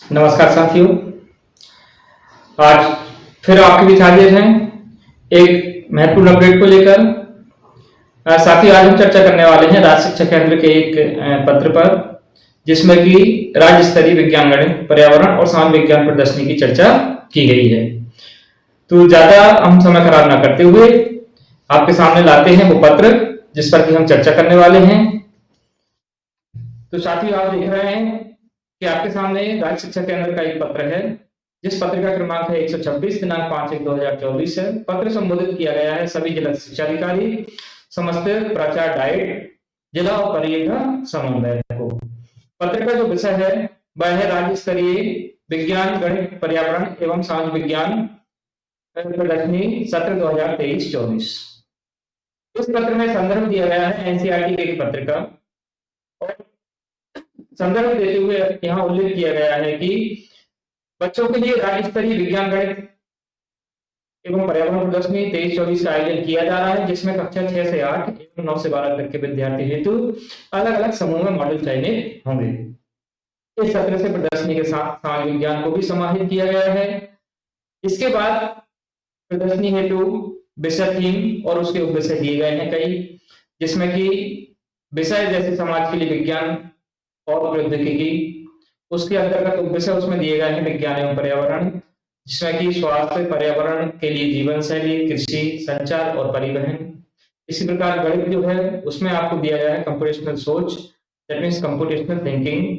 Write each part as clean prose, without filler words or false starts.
नमस्कार साथियों। आज फिर आपके बीच हाजिर हैं एक महत्वपूर्ण अपडेट को लेकर। साथियों, आज हम चर्चा करने वाले हैं राज्य शिक्षा केंद्र के एक पत्र पर, जिसमें कि राज्य स्तरीय विज्ञान गणित पर्यावरण और समाज विज्ञान प्रदर्शनी की चर्चा की गई है। तो ज्यादा हम समय खराब ना करते हुए आपके सामने लाते हैं वो पत्र जिस पर कि हम चर्चा करने वाले हैं। तो साथियों, आप देख रहे हैं कि आपके सामने राज्य शिक्षा केंद्र का एक पत्र है, जिस पत्र का क्रमांक है 126, दिनांक 5/1/2024 है। पत्र संबोधित किया गया है सभी जिला शिक्षा अधिकारी, समस्त प्राचार्य डाइट, जिला और परियोजना समन्वयक को। पत्र का जो विषय है वह है राज्य स्तरीय विज्ञान गणित पर्यावरण एवं समाज विज्ञान प्रदर्शनी सत्र 2023-24। इस पत्र में संदर्भ दिया गया है एनसीईआरटी के एक पत्र का, और संदर्भ देते हुए यहाँ उल्लेख किया गया है कि बच्चों के लिए राज्य स्तरीय विज्ञान गणित एवं पर्यावरण प्रदर्शनी 23-24 का आयोजन किया जा रहा है, जिसमें कक्षा 6 से 8 एवं 9 से 12 तक के विद्यार्थी हेतु अलग अलग समूह में मॉडल चयनित होंगे। इस सत्र से प्रदर्शनी के साथ समाज विज्ञान को भी समाहित किया गया है। इसके बाद प्रदर्शनी हेतु विषय थीम और उसके उपविषय दिए गए हैं कई, जिसमें कि विषय जैसे समाज के लिए विज्ञान और प्रौद्योगिकी, उसके अंतर्गत उपविषय उसमें दिए गए हैं विज्ञान एवं पर्यावरण, जिसमें कि स्वास्थ्य, पर्यावरण के लिए जीवन शैली, कृषि, संचार और परिवहन। इसी प्रकार गणित जो है उसमें आपको दिया गया है कंप्यूटेशनल सोच, दैट मीन्स कंप्यूटेशनल थिंकिंग।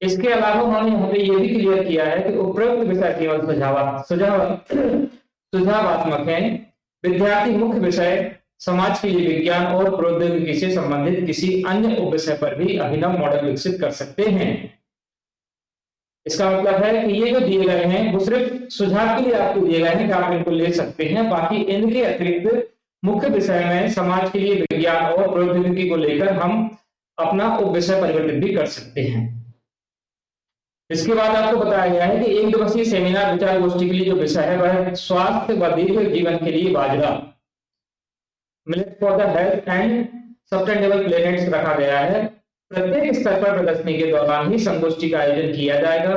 इसके अलावा उन्होंने यहाँ पे ये भी क्लियर किया है कि उपरोक्त विषय केवल सुझावात्मक है। विद्यार्थी मुख्य विषय समाज के लिए विज्ञान और प्रौद्योगिकी से संबंधित किसी अन्य उपविषय पर भी अभिनव मॉडल विकसित कर सकते हैं। इसका मतलब है कि ये जो दिए गए हैं वो सिर्फ सुझाव के लिए आपको दिए गए हैं कि आप इनको ले सकते हैं, बाकी इनके अतिरिक्त मुख्य विषय में समाज के लिए विज्ञान और प्रौद्योगिकी को लेकर हम अपना उपविषय परिवर्तित भी कर सकते हैं। इसके बाद आपको बताया गया है कि एक दिवसीय सेमिनार विचार गोष्ठी के लिए जो विषय है वह स्वास्थ्य व दीर्घ जीवन के लिए बाजरा, millet for the health and sustainable planets रखा गया है। प्रत्येक स्तर पर प्रदर्शनी के दौरान ही संगोष्ठी का आयोजन किया जाएगा।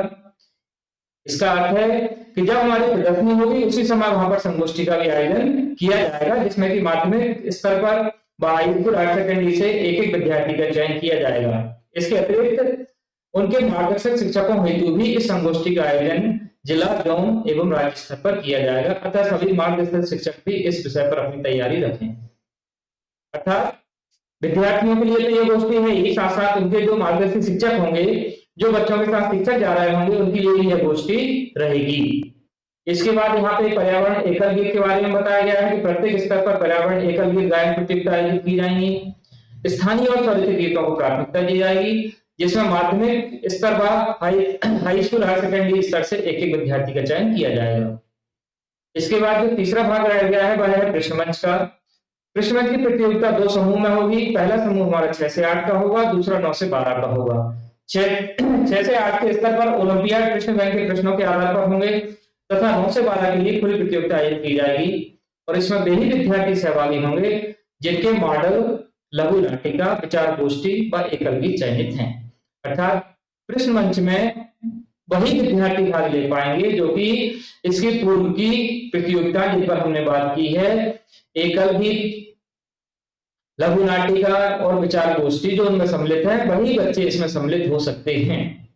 इसका अर्थ है कि जब हमारी प्रदर्शनी होगी उसी समय वहां पर संगोष्ठी का भी आयोजन किया जाएगा, जिसमें कि माध्यमिक स्तर पर हाई स्कूल हायर सेकेंडरी से एक एक विद्यार्थी का चयन किया जाएगा। इसके अतिरिक्त उनके मार्गदर्शक शिक्षकों हेतु भी इस संगोष्ठी का आयोजन जिला, जोन एवं राज्य स्तर पर किया जाएगा। अतः सभी मार्गदर्शक शिक्षक भी इस विषय पर अपनी तैयारी रखें। अर्थात विद्यार्थियों के लिए तो ये गोष्ठी है ही, साथ साथ उनके जो मार्गदर्शक शिक्षक होंगे, जो बच्चों के साथ शिक्षक जा रहे होंगे, उनके लिए भी यह गोष्ठी रहेगी। इसके बाद यहाँ पे पर्यावरण एकल गीत के बारे में बताया गया है कि प्रत्येक स्तर पर पर्यावरण एकल गीत गायन प्रतियोगिता आयोजित की जाएंगी। स्थानीय और स्वरित गीतों को प्राथमिकता दी जाएगी, जिसमें माध्यमिक स्तर व हाई स्कूल हायर सेकेंडरी स्तर से एक एक विद्यार्थी का चयन किया जाएगा। इसके बाद जो तीसरा भाग रह गया है वह है प्रश्न मंच का। प्रश्न मंच की प्रतियोगिता दो समूह में होगी। पहला समूह हमारा 6 से 8 का होगा, दूसरा 9 से 12 का होगा। 6 से 8 के स्तर पर ओलंपियाड प्रश्न बैंक के प्रश्नों के आधार पर होंगे तथा 9 से 12 के लिए खुली प्रतियोगिता आयोजित की जाएगी, और इसमें वे ही विद्यार्थी सहभागी होंगे जिनके मॉडल, लघु नाटिका, विचार गोष्ठी व एकल गीत चयनित हैं। अर्थात प्रश्न मंच में वही विद्यार्थी भाग ले पाएंगे जो कि इसकी पूर्व की प्रतियोगिता जिन पर हमने बात की है, एकल गीत, लघु नाटिका और विचार गोष्ठी, जो उनमें सम्मिलित है वही बच्चे इसमें सम्मिलित हो सकते हैं।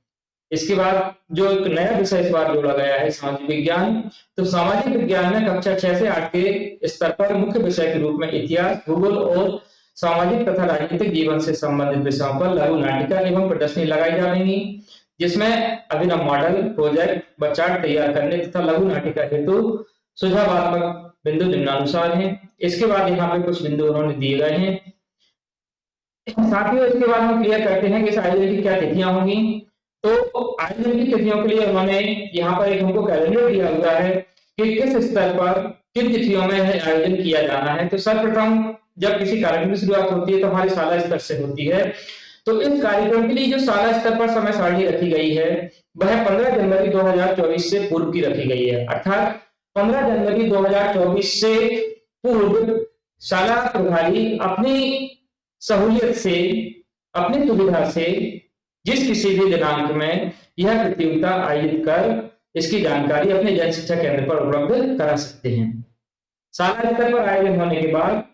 इसके बाद जो एक नया विषय इस बार जोड़ा गया है सामाजिक विज्ञान, तो सामाजिक विज्ञान में कक्षा 6 से 8 के स्तर पर मुख्य विषय के रूप में इतिहास, भूगोल और सामाजिक तथा राजनीतिक जीवन से संबंधित विषयों पर लघु नाटिका एवं प्रदर्शनी लगाई जाएंगी, जिसमें अभिनव मॉडल, प्रोजेक्ट व चार्ट तैयार करने तथा लघु नाटिका हेतु सुझावात्मक बिंदु निम्नानुसार हैं। इसके बाद यहाँ पे कुछ बिंदु उन्होंने दिए गए हैं। साथियों, इसके बाद हम क्लियर करते हैं कि इस आयोजन की क्या तिथियां होंगी। तो आयोजन की तिथियों के लिए उन्होंने यहाँ पर एक हमको कैलेंडर दिया हुआ है कि किस स्तर पर किन तिथियों में आयोजन किया जाना है। तो सर्वप्रथम जब किसी कार्यक्रम की शुरुआत होती है तो हमारी शाला स्तर से होती है। तो इस कार्यक्रम के लिए जो शाला स्तर पर समय सारणी रखी गई है वह 15 जनवरी 2024 से पूर्व की रखी गई है। अर्थात 15 जनवरी 2024 से पूर्व शाला प्रभारी अपनी सहूलियत से, अपनी सुविधा से जिस किसी भी दिनांक में यह प्रतियोगिता आयोजित कर इसकी जानकारी अपने जन शिक्षा केंद्र पर उपलब्ध करा सकते हैं। शाला स्तर पर आयोजन होने के बाद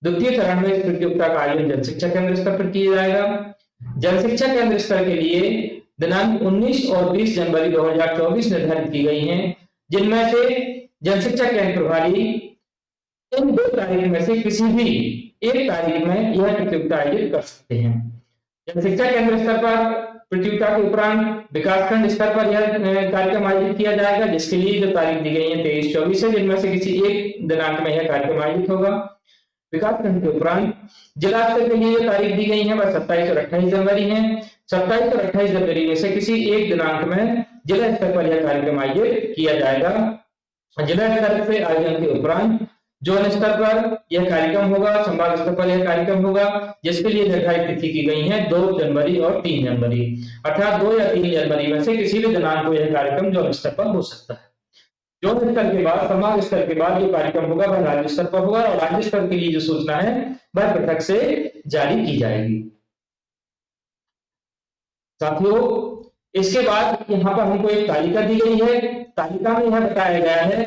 द्वितीय चरण में इस प्रतियोगिता का आयोजन जन शिक्षा केंद्र स्तर पर किया जाएगा। जन शिक्षा केंद्र स्तर के लिए दिनांक 19 और 20 जनवरी 2024 निर्धारित की गई हैं, जिनमें से जन शिक्षा केंद्र प्रभारी इन 2 तारीख में से किसी भी एक तारीख में यह प्रतियोगिता आयोजित कर सकते हैं। जन शिक्षा केंद्र स्तर पर प्रतियोगिता के उपरांत विकासखंड स्तर पर यह कार्यक्रम आयोजित किया जाएगा, जिसके लिए जो तारीख दी गई है 23-24 है, जिनमें से किसी एक दिनांक में यह कार्यक्रम आयोजित होगा। विकासखंड के उपरांत जिला स्तर के लिए जो तारीख दी गई है वह 27 और 28 जनवरी है। 27 और 28 जनवरी में से किसी एक दिनांक में जिला स्तर पर यह कार्यक्रम आयोजित किया जाएगा। जिला स्तर से आयोजन के उपरांत जोन स्तर पर यह कार्यक्रम होगा, संभाग स्तर पर यह कार्यक्रम होगा, जिसके लिए निर्धारित तिथि की गई है 2 जनवरी और 3 जनवरी, अर्थात 2 या 3 जनवरी में से किसी भी दिनांक को यह कार्यक्रम जोन स्तर पर हो सकता है। जोन स्तर के बाद, संभाग स्तर के बाद जो कार्यक्रम होगा वह राज्य स्तर पर होगा और राज्य स्तर के लिए जो सूचना है वह पृथक से जारी की जाएगी। साथियों, इसके बाद यहाँ पर हमको एक तालिका दी गई है। तालिका में यह बताया गया है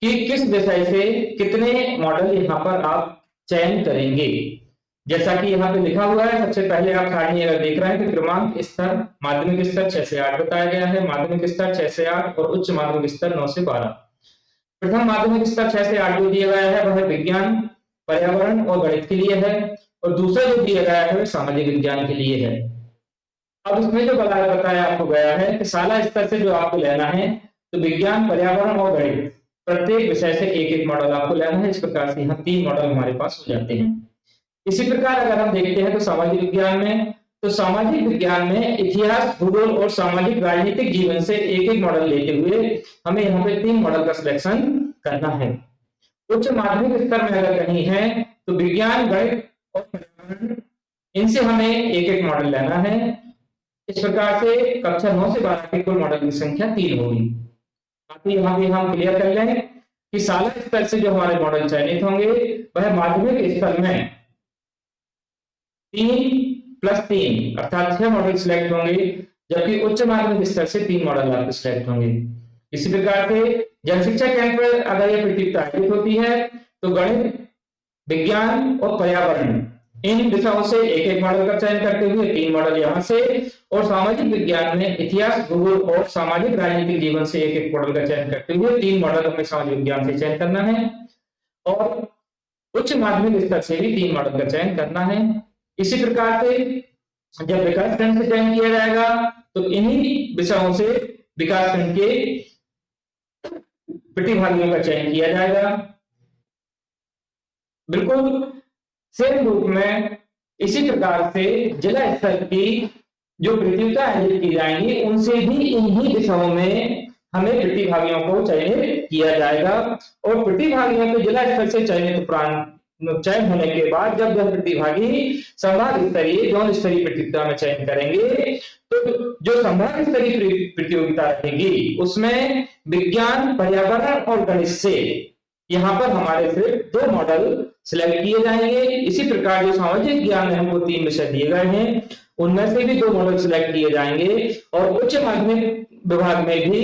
कि किस विषय से कितने मॉडल यहाँ पर आप चयन करेंगे। जैसा कि यहाँ पे लिखा हुआ है, सबसे पहले आप सारणी अगर देख रहे हैं तो क्रमांक स्तर माध्यमिक स्तर 6 से 8 बताया गया है, माध्यमिक स्तर 6 से 8 और उच्च माध्यमिक स्तर 9 से 12। प्रथम माध्यमिक स्तर 6 से 8 जो दिया गया है वह विज्ञान, पर्यावरण और गणित के लिए है और दूसरा जो दिया गया है वह सामाजिक विज्ञान के लिए है। अब इसमें जो बताया आपको गया है कि शाला स्तर से जो आपको लेना है तो विज्ञान, पर्यावरण और गणित प्रत्येक विषय से एक एक मॉडल आपको लेना है। इस प्रकार से यहाँ 3 मॉडल हमारे पास हो जाते हैं। इसी प्रकार अगर हम देखते हैं तो सामाजिक विज्ञान में, तो सामाजिक विज्ञान में इतिहास, भूगोल और सामाजिक राजनीतिक जीवन से एक एक मॉडल लेते हुए हमें यहाँ पे 3 मॉडल का सिलेक्शन करना है। उच्च माध्यमिक स्तर में अगर कहीं है तो विज्ञान, गणित और पर्यावरण, इनसे हमें एक एक मॉडल लेना है। इस प्रकार से कक्षा 9 से 12 के कुल मॉडल की संख्या 3 होगी। ताकि यहाँ पे हम क्लियर कर लें कि शाला स्तर से जो हमारे मॉडल चयनित होंगे वह माध्यमिक स्तर में 3+3 अर्थात 6 मॉडल सिलेक्ट होंगे, जबकि उच्च माध्यमिक स्तर से 3 मॉडल आपके सिलेक्ट होंगे। इसी प्रकार से जन शिक्षा केंद्र पर अगर यह प्रतियोगिता आयोजित होती है तो गणित, विज्ञान और पर्यावरण इन विषयों से एक एक मॉडल का चयन करते हुए 3 मॉडल यहाँ से, और सामाजिक विज्ञान में इतिहास, भूगोल और सामाजिक राजनीतिक जीवन से एक एक मॉडल का चयन करते हुए 3 मॉडल हमें सामाजिक विज्ञान से चयन करना है और उच्च माध्यमिक स्तर से भी 3 मॉडल का चयन करना है। इसी प्रकार से जब विकासखंड से चयन किया जाएगा तो इन्हीं विषयों से विकासखंड के प्रतिभागियों का चयन किया जाएगा। बिल्कुल सेम रूप में इसी प्रकार से जिला स्तर की जो प्रतियोगिता आयोजित की जाएंगी उनसे भी इन्हीं विषयों में हमें प्रतिभागियों को चयनित किया जाएगा और प्रतिभागियों को जिला स्तर से चयनित उपरांत चयन होने के बाद जब वह प्रतिभागी संभाग स्तरीय, जोन स्तरीय प्रतियोगिता में चयन करेंगे तो जो संभाग स्तरीय प्रतियोगिता रहेगी उसमें विज्ञान, पर्यावरण और गणित से यहाँ पर हमारे सिर्फ 2 मॉडल सिलेक्ट किए जाएंगे। इसी प्रकार जो सामाजिक ज्ञान में हमको 3 विषय दिए गए हैं उनमें से भी 2 मॉडल सिलेक्ट किए जाएंगे और उच्च माध्यमिक विभाग में भी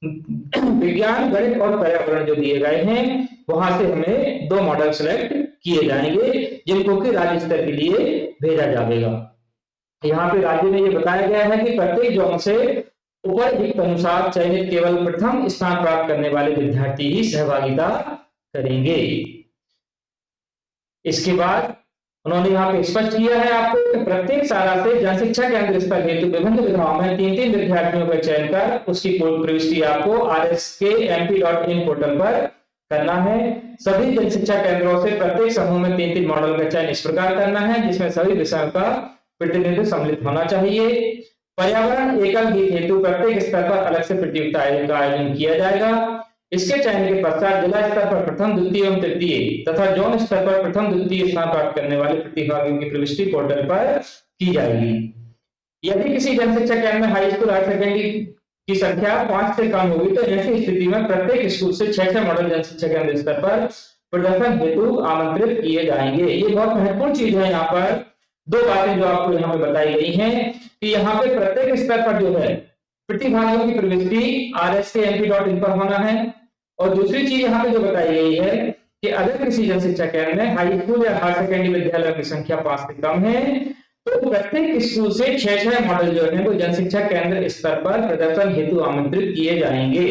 विज्ञान, गणित और पर्यावरण जो दिए गए हैं वहां से हमें 2 मॉडल सिलेक्ट किए जाएंगे जिनको कि राज्य स्तर के लिए भेजा जाएगा। यहाँ पे राज्य में ये बताया गया है कि प्रत्येक जोन से उपरयुक्त अनुसार चयनित केवल प्रथम स्थान प्राप्त करने वाले विद्यार्थी ही सहभागिता करेंगे। इसके बाद उन्होंने यहाँ पे स्पष्ट किया है आपको कि प्रत्येक शाला से जन शिक्षा केंद्र स्तर हेतु विभिन्न विधाओं में 3-3 विद्यार्थियों का चयन कर उसकी प्रविष्टि आपको rskmp.in पोर्टल पर करना है। सभी जन शिक्षा केंद्रों से प्रत्येक समूह में 3-3 मॉडल का चयन इस प्रकार करना है जिसमें सभी विषयों का प्रतिनिधित्व सम्मिलित होना चाहिए। पर्यावरण एकल गीत हेतु प्रत्येक स्तर पर अलग से प्रतियोगिता का आयोजन किया जाएगा। इसके चयन के पश्चात जिला स्तर पर प्रथम, द्वितीय एवं तृतीय तथा जोन स्तर पर प्रथम, द्वितीय स्थान प्राप्त करने वाले प्रतिभागियों की प्रविष्टि पोर्टल पर की जाएगी। यदि किसी जन शिक्षा केंद्र में हाई स्कूल, हायर सेकेंडरी की संख्या 5 से कम होगी तो ऐसी स्थिति में प्रत्येक स्कूल से 6 मॉडल जन शिक्षा केंद्र स्तर पर प्रदर्शन हेतु आमंत्रित किए जाएंगे। ये बहुत महत्वपूर्ण चीज है। यहाँ पर 2 बातें जो आपको यहाँ पे बताई गई हैं कि यहाँ पे प्रत्येक स्तर पर जो है प्रतिभागियों की प्रविष्टि rskmp.in पर होना है। और दूसरी चीज यहाँ पे जो बताई गई है कि अगर किसी जन शिक्षा केंद्र में हाई स्कूल या हायर सेकेंडरी विद्यालय की संख्या 5 से कम है तो प्रत्येक स्कूल से 6 मॉडल जो है वो जन शिक्षा केंद्र स्तर पर प्रदर्शन हेतु आमंत्रित किए जाएंगे।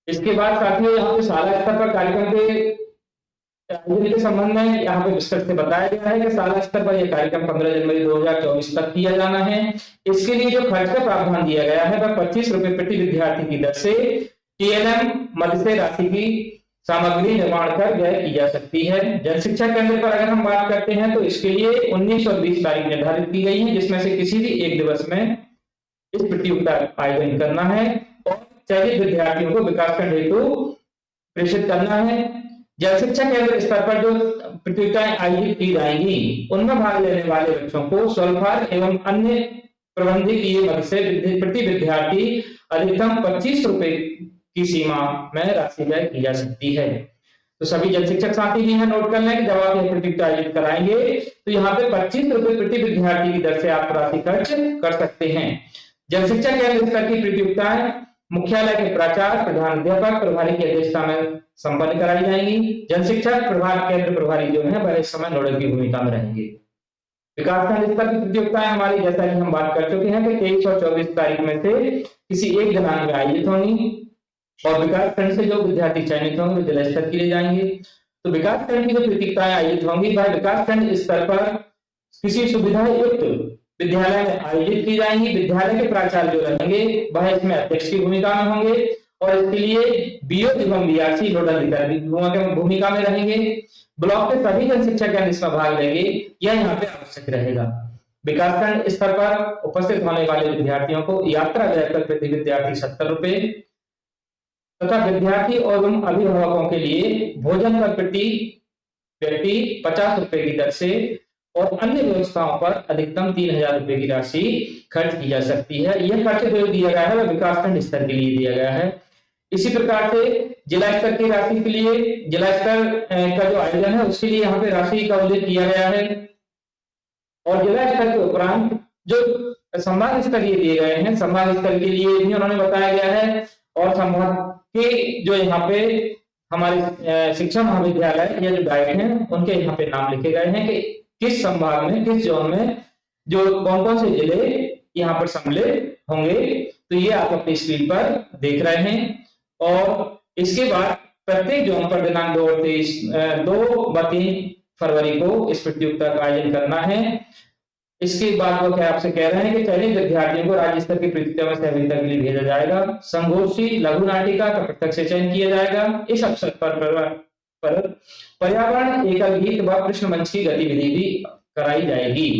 इसके बाद साथियों यहाँ पे शाला स्तर पर कार्यक्रम के संबंध में यहाँ पे विस्तृत से बताया गया है कि शाला स्तर पर यह कार्यक्रम 15 जनवरी 2024 तक किया जाना है। इसके लिए जो खर्च का प्रावधान दिया गया है वह 25 रुपए प्रति विद्यार्थी की दर से TLM मद से राशि की सामग्री निर्माण कर व्यय की जा सकती है। जन शिक्षा केंद्र पर अगर हम बात करते हैं तो इसके लिए 19 और 20 तारीख निर्धारित की गई है, जिसमें से किसी भी एक दिवस में इस प्रतियोगिता का आयोजन करना है और चयनित विद्यार्थियों को विकास खंड हेतु प्रेषित करना है। जन शिक्षा केंद्र स्तर पर जो प्रतियोगिताएं आयोजित की जाएंगी उनमें भाग लेने वाले बच्चों को स्वल्पाहार एवं अन्य प्रबंधकीय मद से प्रति विद्यार्थी अधिकतम 25 रुपए की सीमा में राशि व्यय की जा सकती है। तो सभी जन शिक्षक साथी भी यहाँ नोट कर लें कि जब आप यह प्रतियोगिता आयोजित कराएंगे तो यहाँ पे 25 रुपए प्रति विद्यार्थी की दर से आप राशि खर्च कर सकते हैं। जन शिक्षा केंद्र स्तर की प्रतियोगिताएं मुख्यालय के प्राचार्य, प्रधान अध्यापक, प्रभारी की अध्यक्षता में संपन्न कराई जाएंगी। जन शिक्षक प्रभाग केंद्र प्रभारी जो है वह इस समय नोडल की भूमिका में रहेंगे। विकासखंड स्तर की प्रतियोगिताएं हमारी जैसा कि हम बात कर चुके हैं कि 23 और 24 तारीख में से किसी एक दिनांक में आयोजित होंगी और विकास खंड से जो विद्यार्थी चयनित होंगे वे जिला स्तर के लिए जाएंगे। तो विकास खंड की जो प्रतियोगिताएं आयोजित होंगी वह विकास खंड स्तर पर किसी सुविधा युक्त विद्यालय में आयोजित की जाएंगी। विद्यालय के प्राचार्य जो रहेंगे वह इसमें अध्यक्ष की भूमिका में होंगे और इसके लिए BO एवं BRC नोडल अधिकारी भूमिका में रहेंगे। ब्लॉक के सभी जन शिक्षा केंद्र इसमें भाग लेंगे, यह यहाँ पे आवश्यक रहेगा। विकासखंड स्तर पर उपस्थित होने वाले विद्यार्थियों को यात्रा व्यय पर प्रति विद्यार्थी 70 रुपए तथा विद्यार्थी और अभिभावकों के लिए भोजन पर प्रति व्यक्ति 50 रुपए की दर से और अन्य व्यवस्थाओं पर अधिकतम 3000 रुपए की राशि खर्च की जा सकती है। यह खर्च जो दिया गया है वह विकासखंड स्तर के लिए दिया गया है। इसी प्रकार से जिला स्तर की राशि के लिए जिला स्तर का जो आयोजन है उसके लिए यहाँ पे राशि का उल्लेख किया गया है और जिला स्तर के उपरांत जो संभाग स्तरीय दिए गए हैं संभाग स्तर के लिए भी उन्होंने बताया गया है और संभाग के जो यहाँ पे हमारे शिक्षा महाविद्यालय या जो डाइट हैं उनके यहाँ पे नाम लिखे गए हैं कि किस संभाग में किस जोन में जो कौन कौन से जिले यहाँ पर सम्मिलित होंगे। तो ये आप अपनी स्क्रीन पर देख रहे हैं और इसके बाद प्रत्येक जोन पर दिनांक 2 व 3 फरवरी को इस प्रतियोगिता का आयोजन करना है। इसके बाद वो क्या आपसे कह रहे हैं कि चयनित विद्यार्थियों को राज्य स्तर की प्रतियोगिता में सहभागिता के लिए भेजा जाएगा। संगोष्ठी लघु नाटिका का प्रत्यक्ष चयन किया जाएगा। इस अवसर पर पर्यावरण एकल गीत व कृष्ण मंच की गतिविधि भी कराई जाएगी।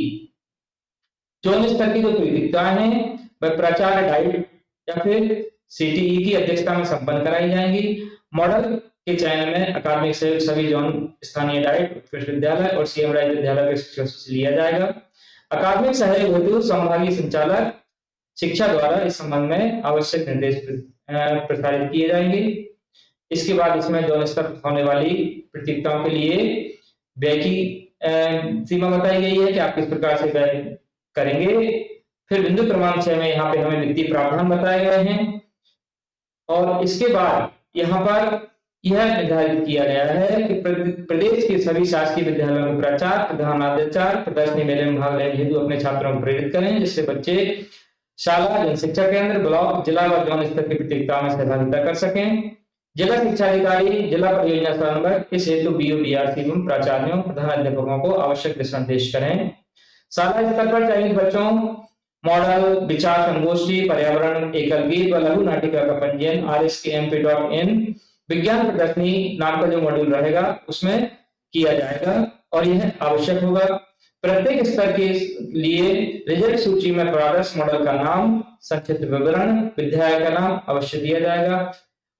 जोन स्तर की जो प्रतियोगिताएं हैं वह प्राचार्य डाइट या फिर CTE की अध्यक्षता में संपन्न कराई जाएंगी। मॉडल के चयन में अकादमिक सहयोग सभी जोन स्थानीय डाइट उत्कृष्ट विद्यालय और CM राज्य विद्यालय के शिक्षकों से लिया जाएगा। अकादमिक सहयोग हेतु संभागीय संचालक शिक्षा द्वारा इस संबंध में आवश्यक निर्देश प्रसारित किए जाएंगे। इसके बाद इसमें जोन स्तर होने वाली प्रतियोगिताओं के लिए व्यय की सीमा बताई गई है कि आप किस प्रकार से व्यय करेंगे। फिर बिंदु क्रमांक 6 में यहाँ पे हमें वित्तीय प्रावधान बताए गए हैं और इसके बाद यहाँ पर यह निर्धारित किया गया है कि प्रदेश के सभी शासकीय विद्यालयों में प्राचार्य प्रधानाचार्य प्रदर्शनी मेले में भाग लेने हेतु अपने छात्रों को प्रेरित करें जिससे बच्चे शाला जन शिक्षा केंद्र ब्लॉक जिला व जोन स्तर की प्रतियोगिता में सहभागिता कर सकें। जिला शिक्षा अधिकारी जिला परियोजना समन्वयक इस हेतु BO BRC एवं प्राचार्यों प्रधानाध्यापकों को आवश्यक दिशा निर्देश करें। शाला स्तर पर चयनित बच्चों मॉडल विचार संगोष्ठी पर्यावरण एकल गीत व लघु नाटिका का पंजीयन rskmp.in विज्ञान प्रदर्शनी नाम का जो मॉड्यूल रहेगा उसमें किया जाएगा और यह आवश्यक होगा। प्रत्येक स्तर के लिए रिजल्ट सूची में प्रादर्श मॉडल का नाम संक्षिप्त विवरण विद्यालय का नाम अवश्य दिया जाएगा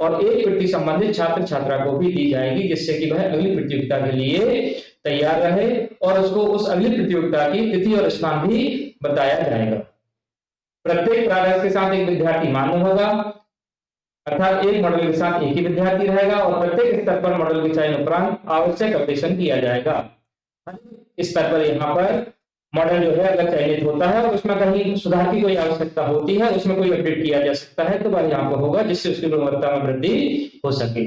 और एक प्रति संबंधित छात्र छात्रा को भी दी जाएगी जिससे कि वह अगली प्रतियोगिता के लिए तैयार रहे और उसको उस अगली प्रतियोगिता की तिथि और स्थान भी बताया जाएगा। प्रत्येक प्रादर्श के साथ एक विद्यार्थी मान्य होगा अर्थात एक मॉडल के साथ एक ही विद्यार्थी रहेगा और प्रत्येक स्तर पर मॉडल के चयन उपरांत आवश्यक अपडेशन किया जाएगा। इस स्तर पर यहाँ पर मॉडल जो है अगर चयनित होता है और उसमें कहीं सुधार की कोई आवश्यकता होती है, उसमें कोई अपडेट किया जा सकता है, तो वह यहाँ पर होगा, जिससे उसकी गुणवत्ता में वृद्धि हो सके।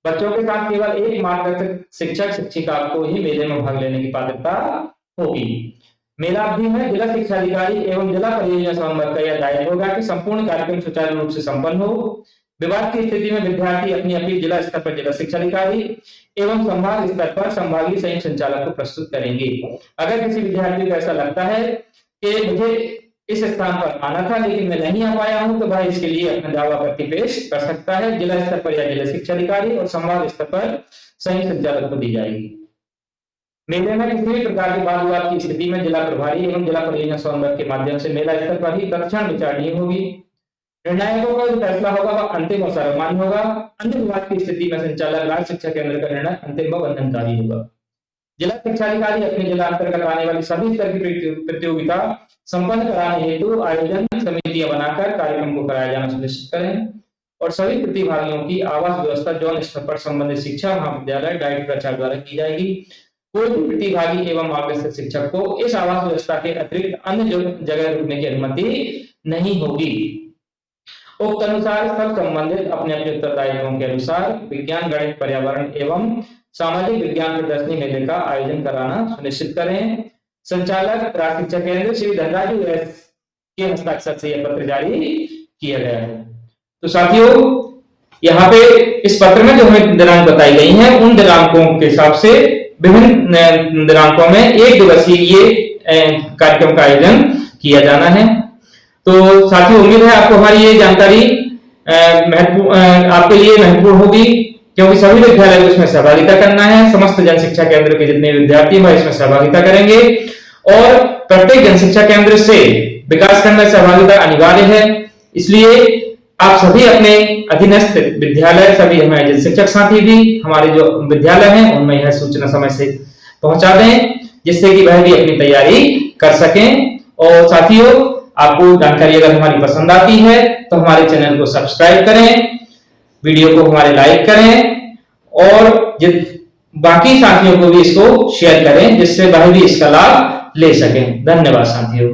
बच्चों के साथ केवल एक मार्गदर्शक शिक्षक शिक्षिका को ही मेले में भाग लेने की पात्रता होगी। मेला अवधि में जिला शिक्षा अधिकारी एवं जिला परियोजना समन्वयक का यह दायित्व होगा कि संपूर्ण कार्यक्रम सुचारू रूप से संपन्न हो। विवाद की स्थिति में विद्यार्थी अपनी अपील जिला स्तर पर जिला शिक्षा अधिकारी एवं संभाग स्तर पर संभागीय संयुक्त संचालक को प्रस्तुत करेंगे। अगर किसी विद्यार्थी को ऐसा लगता है कि मुझे इस स्थान पर आना था लेकिन मैं नहीं आ पाया हूं, तो वह इसके लिए अपना दावा करके पेश कर सकता है। जिला स्तर पर या जिला शिक्षा अधिकारी और संभाग स्तर पर संयुक्त संचालक को दी जाएगी। मेले में किसी भी प्रकार के वाद विवाद की स्थिति में जिला प्रभारी एवं जिला परियोजना समन्वयक के माध्यम से मेला स्तर पर ही तत्क्षण विचारणीय होगी। निर्णायकों का जो फैसला होगा वह अंतिम और सर्वमान्य होगा। अन्य विवाद की स्थिति में संचालक राज्य शिक्षा केंद्र का निर्णय अंतिम व बंधनकारी होगा। जिला शिक्षा अधिकारी अपने जिला अंतर्गत आने वाली सभी स्तर की प्रतियोगिता संपन्न कराने हेतु आयोजन समितियां बनाकर कार्यक्रम को कराया जाना सुनिश्चित करें और सभी प्रतिभागियों की आवास व्यवस्था जोन स्तर पर संबंधित शिक्षा महाविद्यालय डाइट प्रचार द्वारा की जाएगी। कोई भी प्रतिभागी एवं मार्गदर्शक शिक्षक को इस आवास व्यवस्था के अतिरिक्त अन्य जगह रुकने की अनुमति नहीं होगी। उक्त अनुसार सब संबंधित अपने अपने उत्तरदायित्वों के अनुसार विज्ञान गणित पर्यावरण एवं सामाजिक विज्ञान प्रदर्शनी मेले का आयोजन कराना सुनिश्चित करें। संचालक राज्य शिक्षा केंद्र श्री धनराजू एस के हस्ताक्षर से यह पत्र जारी किया गया है। तो साथियों, यहाँ पे इस पत्र में जो हमें दिनांक बताई गई हैं उन दिनांकों के हिसाब से विभिन्न दिनांकों में एक दिवसीय ये कार्यक्रम का आयोजन किया जाना है। तो साथियों, उम्मीद है आपको हमारी ये जानकारी आपके लिए महत्वपूर्ण होगी, क्योंकि सभी विद्यालय को इसमें सहभागिता करना है। समस्त जन शिक्षा केंद्र के जितने विद्यार्थी हैं इसमें सहभागिता करेंगे और प्रत्येक जन शिक्षा केंद्र से विकास खंड में सहभागिता अनिवार्य है। इसलिए आप सभी अपने अधीनस्थ विद्यालय, सभी हमारे जन शिक्षक साथी भी हमारे जो विद्यालय हैं उनमें यह सूचना समय से पहुंचा दें, जिससे कि वह भी अपनी तैयारी कर सकें। और साथियों, आपको जानकारी अगर हमारी पसंद आती है तो हमारे चैनल को सब्सक्राइब करें, वीडियो को हमारे लाइक करें और बाकी साथियों को भी इसको शेयर करें, जिससे वह भी इसका लाभ ले सकें। धन्यवाद साथियों।